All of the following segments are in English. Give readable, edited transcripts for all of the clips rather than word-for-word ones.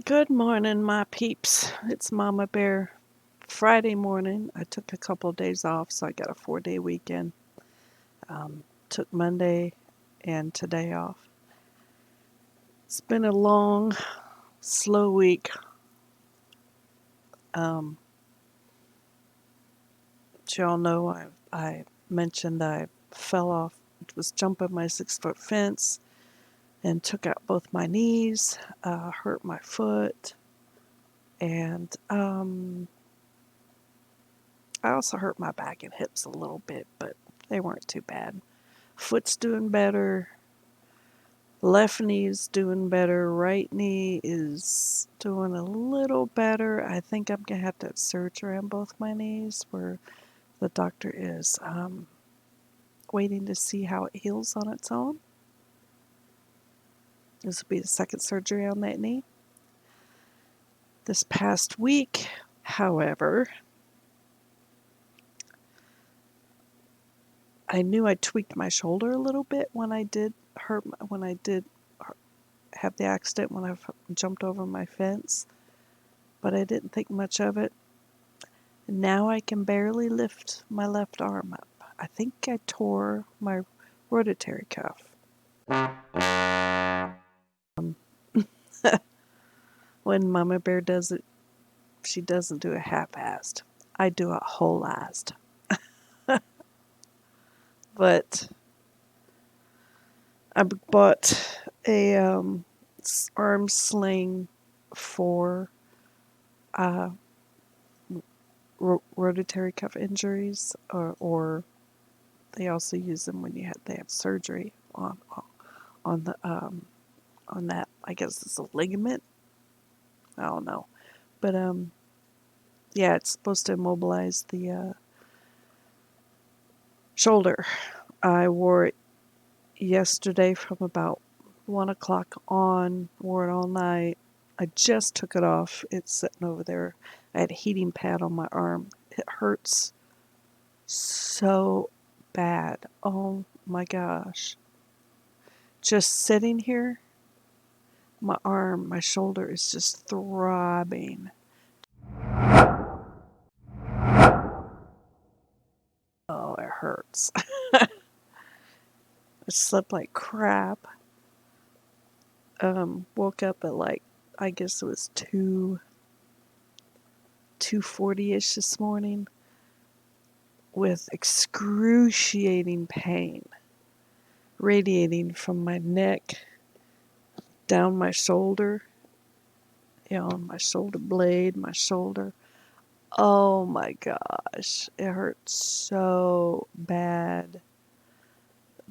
Good morning, my peeps. It's Mama Bear. Friday morning. I took a couple of days off, so I got a 4-day weekend. Took Monday and today off. It's been a long, slow week. Um, as y'all know, I mentioned I fell off, was jumping my 6-foot fence and took out both my knees, hurt my foot, and I also hurt my back and hips a little bit, but they weren't too bad. Foot's doing better. Left knee's doing better. Right knee is doing a little better. I think I'm going to have to have surgery on both my knees, where the doctor is waiting to see how it heals on its own. This will be the second surgery on that knee. This past week, however, I knew I tweaked my shoulder a little bit when I did have the accident when I jumped over my fence, but I didn't think much of it. Now I can barely lift my left arm up. I think I tore my rotatory cuff. When Mama Bear does it, she doesn't do it half-assed. I do it whole-assed. But I bought a arm sling for rotatory cuff injuries, or they also use them when they have surgery on the on that. I guess it's a ligament. I don't know, but yeah, it's supposed to immobilize the shoulder. I wore it yesterday from about 1 o'clock on. Wore it all night. I just took it off. It's sitting over there. I had a heating pad on my arm. It hurts so bad. Oh my gosh. Just sitting here, my shoulder is just throbbing. Oh, it hurts. I slept like crap. Woke up at like, I guess it was 2:40ish this morning with excruciating pain radiating from my neck down my shoulder, my shoulder blade, my shoulder. Oh my gosh, it hurt so bad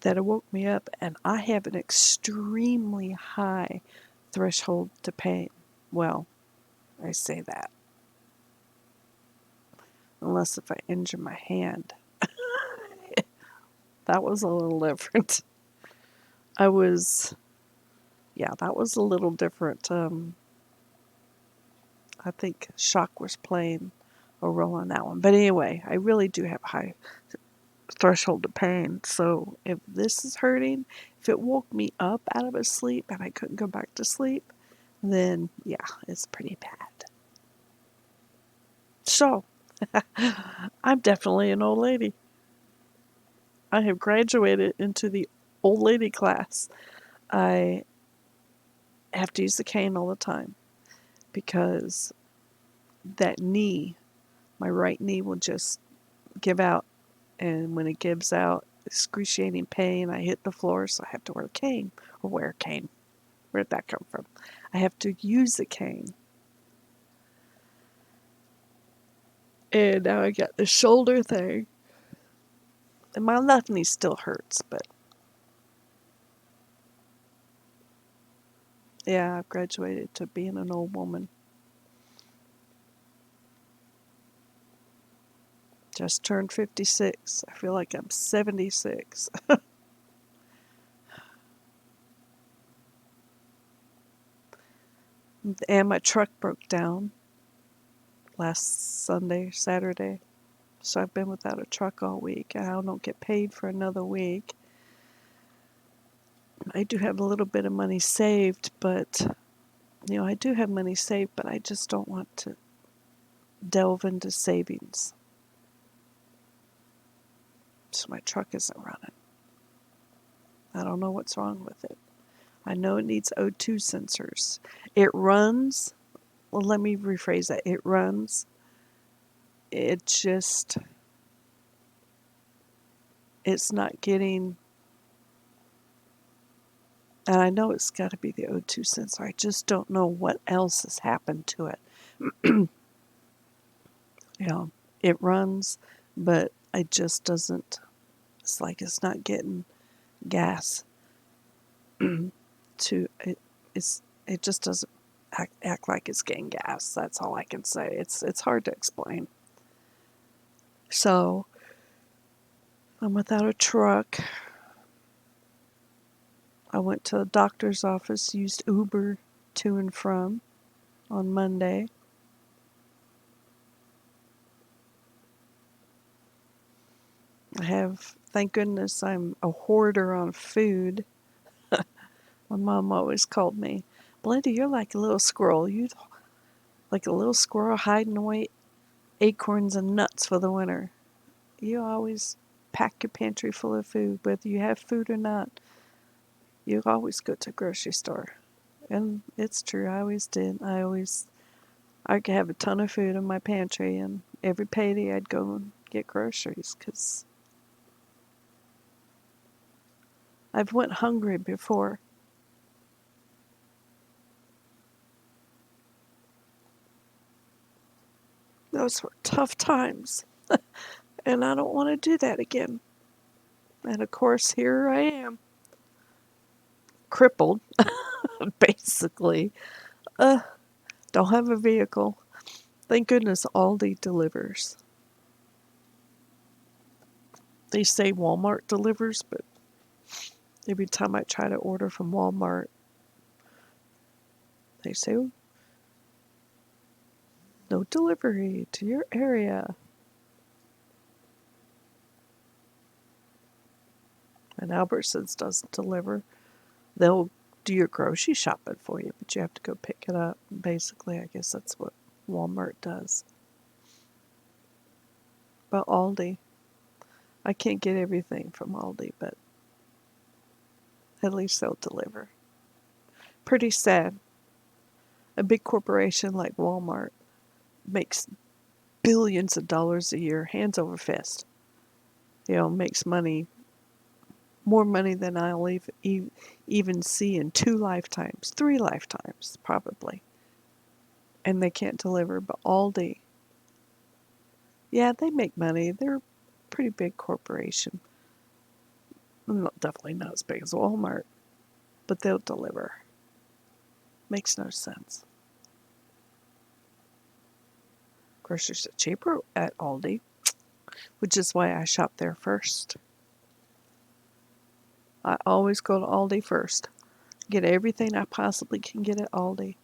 that it woke me up, and I have an extremely high threshold to pain. Well, I say that. Unless if I injure my hand. That was a little different. That was a little different. I think shock was playing a role in that one. But anyway, I really do have a high threshold of pain. So if this is hurting, if it woke me up out of a sleep and I couldn't go back to sleep, then yeah, it's pretty bad. So I'm definitely an old lady. I have graduated into the old lady class. I have to use the cane all the time because that knee, my right knee, will just give out. And when it gives out, excruciating pain, I hit the floor, so I have to wear a cane. Or wear a cane. Where'd that come from? I have to use a cane. And now I got the shoulder thing. And my left knee still hurts, but yeah, I've graduated to being an old woman. Just turned 56. I feel like I'm 76. And my truck broke down last Saturday. So I've been without a truck all week. I don't get paid for another week. I do have a little bit of money saved, but I do have money saved, but I just don't want to delve into savings. So my truck isn't running. I don't know what's wrong with it. I know it needs O2 sensors. It runs. Well, let me rephrase that. It runs. It just, it's not getting, and I know it's got to be the O2 sensor. I just don't know what else has happened to it. It runs, but it just doesn't, it's like it's not getting gas to it. It just doesn't act like it's getting gas. That's all I can say. It's hard to explain. So I'm without a truck. I went to the doctor's office, used Uber to and from on Monday. Thank goodness I'm a hoarder on food. My mom always called me, Belinda, you're like a little squirrel. You like a little squirrel hiding away acorns and nuts for the winter. You always pack your pantry full of food, whether you have food or not. You always go to the grocery store. And it's true, I always did. I could have a ton of food in my pantry, and every payday I'd go and get groceries, because I've went hungry before. Those were tough times, and I don't want to do that again. And of course, here I am, crippled, basically. Don't have a vehicle. Thank goodness Aldi delivers. They say Walmart delivers, but every time I try to order from Walmart, they say, no delivery to your area. And Albertsons doesn't deliver. They'll do your grocery shopping for you, but you have to go pick it up. Basically, I guess that's what Walmart does. But Aldi, I can't get everything from Aldi, but at least they'll deliver. Pretty sad. A big corporation like Walmart makes billions of dollars a year, hands over fist. Makes money, more money than I'll even see in 2 lifetimes, 3 lifetimes, probably. And they can't deliver. But Aldi, yeah, they make money. They're a pretty big corporation. Definitely not as big as Walmart, but they'll deliver. Makes no sense. Groceries are cheaper at Aldi, which is why I shop there first. I always go to Aldi first. Get everything I possibly can get at Aldi.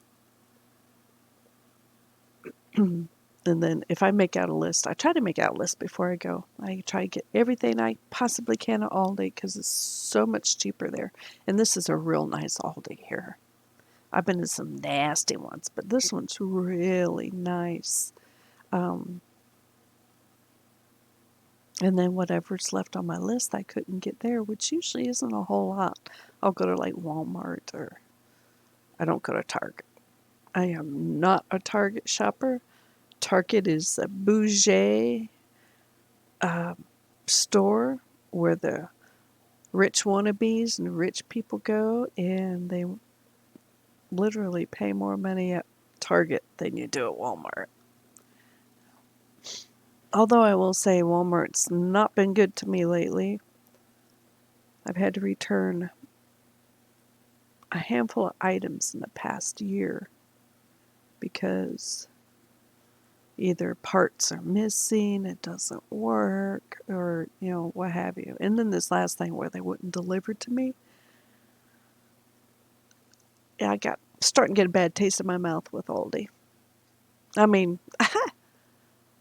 And then if I make out a list, I try to make out a list before I go. I try to get everything I possibly can at Aldi because it's so much cheaper there. And this is a real nice Aldi here. I've been to some nasty ones, but this one's really nice. And then whatever's left on my list I couldn't get there, which usually isn't a whole lot. I'll go to like Walmart, or I don't go to Target. I am not a Target shopper. Target is a bougie store where the rich wannabes and rich people go, and they literally pay more money at Target than you do at Walmart. Although I will say Walmart's not been good to me lately. I've had to return a handful of items in the past year because either parts are missing, it doesn't work, or, what have you. And then this last thing where they wouldn't deliver to me, I got starting to get a bad taste in my mouth with Aldi. I mean,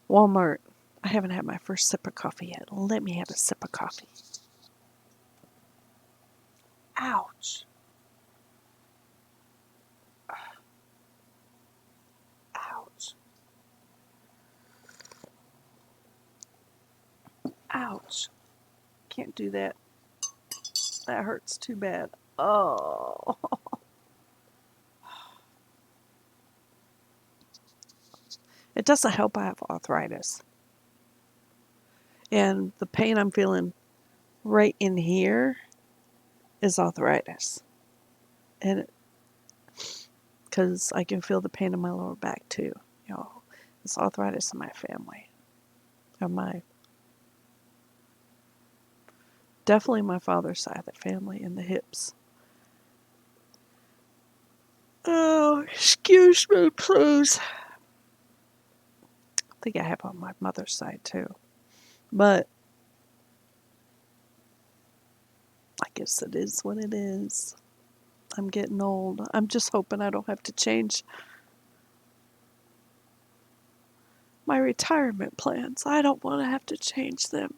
Walmart. I haven't had my first sip of coffee yet. Let me have a sip of coffee. Ouch. Ouch. Can't do that. That hurts too bad. Oh. It doesn't help I have arthritis. And the pain I'm feeling right in here is arthritis. And because I can feel the pain in my lower back too. You know, it's arthritis in my family. Or definitely my father's side of the family in the hips. Oh, excuse me, please. I think I have on my mother's side too. But I guess it is what it is. I'm getting old. I'm just hoping I don't have to change my retirement plans. I don't want to have to change them.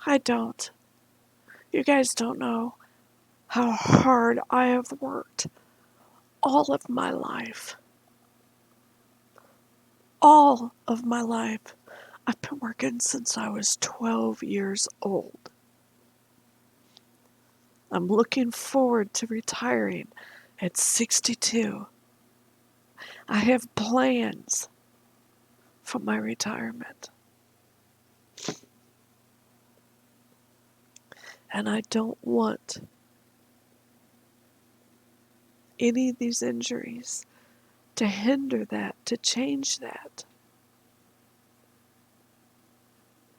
I don't. You guys don't know how hard I have worked all of my life. All of my life. I've been working since I was 12 years old. I'm looking forward to retiring at 62. I have plans for my retirement. And I don't want any of these injuries to hinder that, to change that.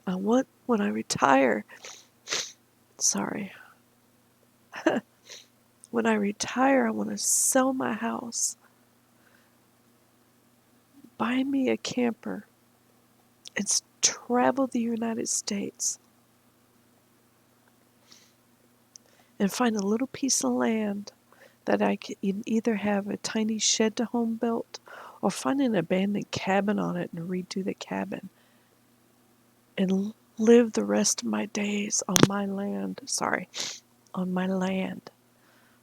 I want, when I retire, sorry, when I retire, I want to sell my house, buy me a camper, and travel the United States and find a little piece of land that I can either have a tiny shed to home built or find an abandoned cabin on it and redo the cabin and live the rest of my days on my land. On my land.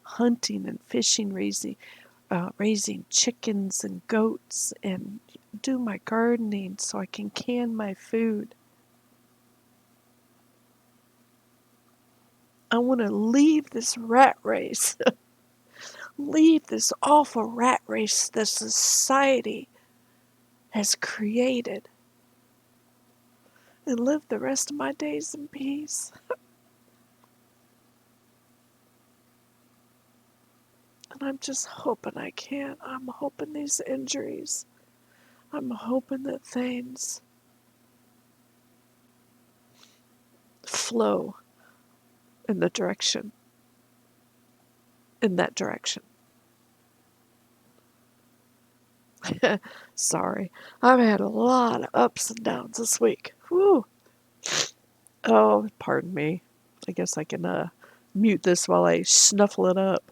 Hunting and fishing, raising chickens and goats, and do my gardening so I can can my food. I want to leave this rat race. Leave this awful rat race that society has created and live the rest of my days in peace. And I'm just hoping I can. I'm hoping these injuries, I'm hoping that things flow in that direction. Sorry. I've had a lot of ups and downs this week. Whew. Oh, pardon me. I guess I can mute this while I snuffle it up.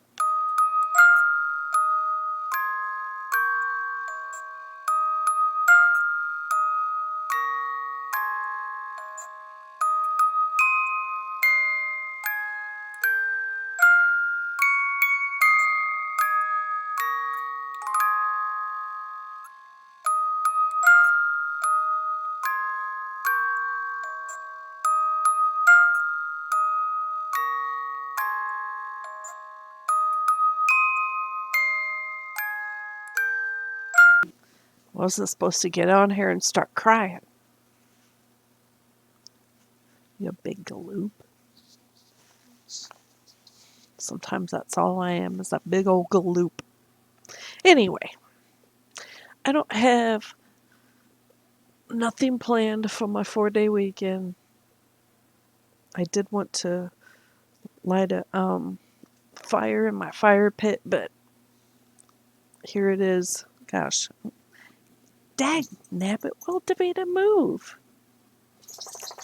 Wasn't supposed to get on here and start crying. You big galoop. Sometimes that's all I am, is that big old galoop. Anyway, I don't have nothing planned for my 4-day weekend. I did want to light a fire in my fire pit, but here it is. Gosh, dag nabbit, well, Davida, move.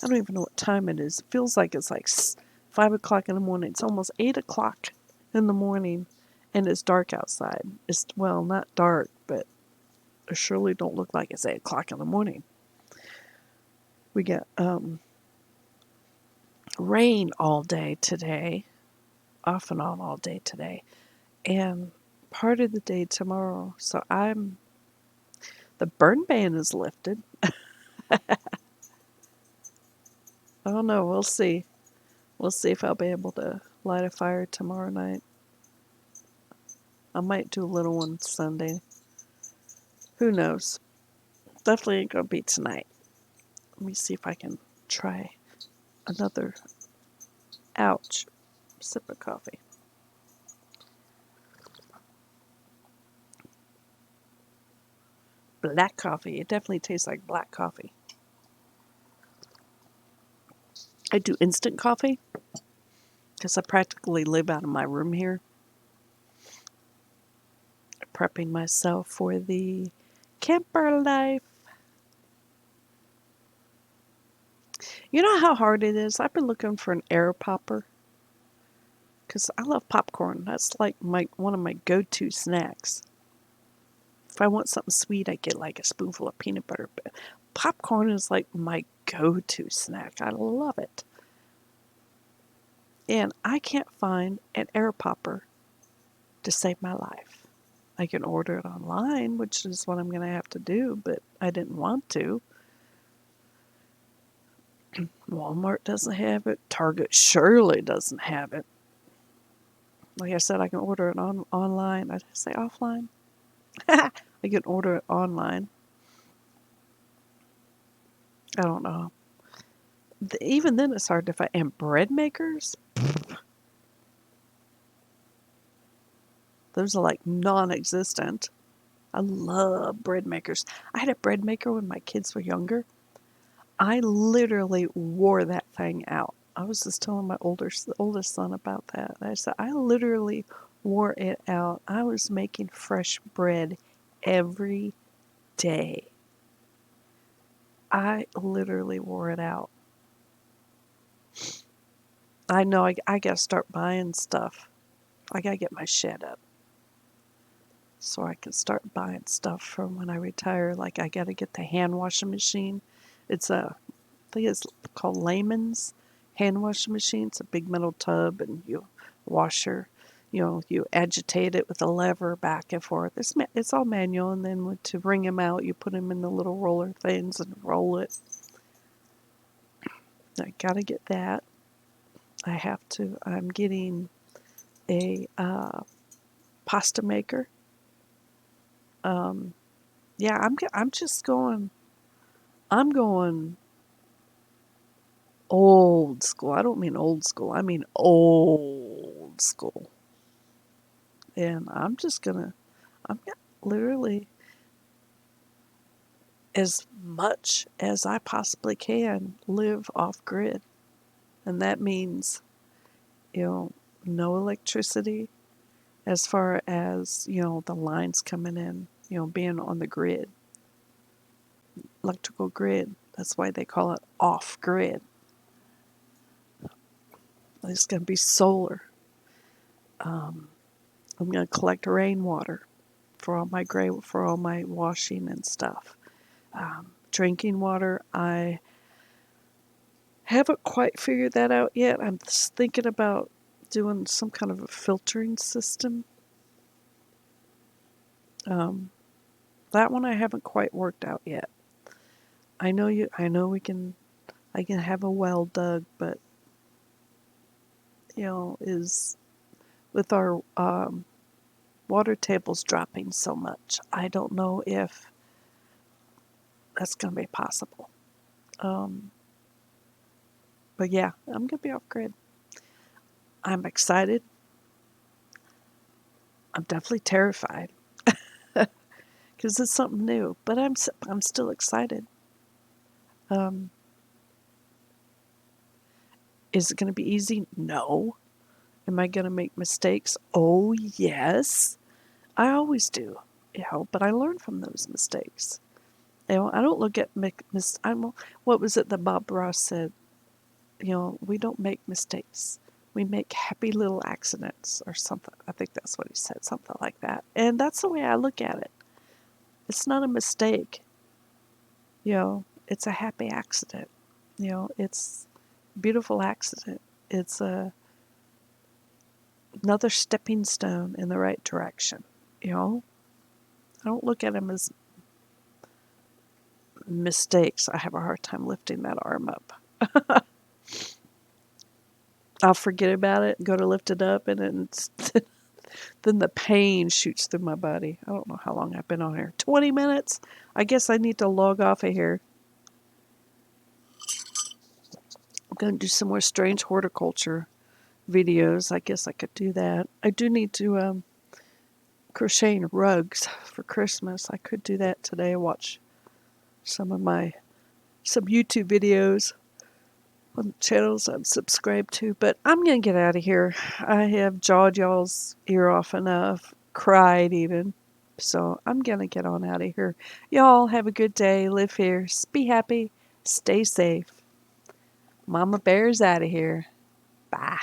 I don't even know what time it is. It feels like it's like 5 o'clock in the morning. It's almost 8 o'clock in the morning, and it's dark outside. It's, well, not dark, but it surely don't look like it's 8 o'clock in the morning. We got rain all day today, off and on all day today, and part of the day tomorrow. So the burn ban is lifted. I don't know. We'll see. We'll see if I'll be able to light a fire tomorrow night. I might do a little one Sunday. Who knows? Definitely ain't gonna be tonight. Let me see if I can try another ouch sip of coffee. Black coffee. It definitely tastes like black coffee. I do instant coffee because I practically live out of my room here, prepping myself for the camper life. You know how hard it is? I've been looking for an air popper because I love popcorn. That's like one of my go-to snacks. If I want something sweet, I get like a spoonful of peanut butter. But popcorn is like my go-to snack. I love it. And I can't find an air popper to save my life. I can order it online, which is what I'm going to have to do, but I didn't want to. Walmart doesn't have it. Target surely doesn't have it. Like I said, I can order it online. I say offline. I can order it online. I don't know. Even then, it's hard to find. And bread makers, those are like non-existent. I love bread makers. I had a bread maker when my kids were younger. I literally wore that thing out. I was just telling my oldest son about that. I said I literally wore it out. I was making fresh bread every day. I literally wore it out. I know I got to start buying stuff. I got to get my shed up so I can start buying stuff from when I retire. Like I got to get the hand washing machine. It's I think it's called Layman's hand washing machine. It's a big metal tub, and you wash you agitate it with a lever back and forth. It's all manual, and then to wring them out, you put them in the little roller things and roll it. I gotta get that. I'm getting a pasta maker. Yeah, I'm just going. I'm going old school. I don't mean old school. I mean old school. And I'm literally as much as I possibly can live off grid. And that means, no electricity as far as, the lines coming in, being on the grid, electrical grid. That's why they call it off grid. It's going to be solar. I'm going to collect rainwater for all my washing and stuff. Drinking water, I haven't quite figured that out yet. I'm just thinking about doing some kind of a filtering system. That one I haven't quite worked out yet. I know I can have a well dug, but is with our water tables dropping so much, I don't know if that's going to be possible. But yeah, I'm going to be off grid. I'm excited. I'm definitely terrified because it's something new, but I'm still excited. Is it going to be easy? No. Am I going to make mistakes? Oh, yes. I always do, but I learn from those mistakes. I don't look at what was it that Bob Ross said? We don't make mistakes. We make happy little accidents or something. I think that's what he said, something like that. And that's the way I look at it. It's not a mistake. It's a happy accident. It's a beautiful accident. It's another stepping stone in the right direction. I don't look at them as mistakes. I have a hard time lifting that arm up. I'll forget about it, go to lift it up, and then the pain shoots through my body. I don't know how long I've been on here. 20 minutes? I guess I need to log off of here. I'm going to do some more strange horticulture videos. I guess I could do that. I do need to crocheting rugs for Christmas. I could do that today. Watch some YouTube videos on channels I'm subscribed to. But I'm going to get out of here. I have jawed y'all's ear off enough, cried even. So I'm going to get on out of here. Y'all have a good day. Live fierce. Be happy. Stay safe. Mama Bear's out of here. Bye.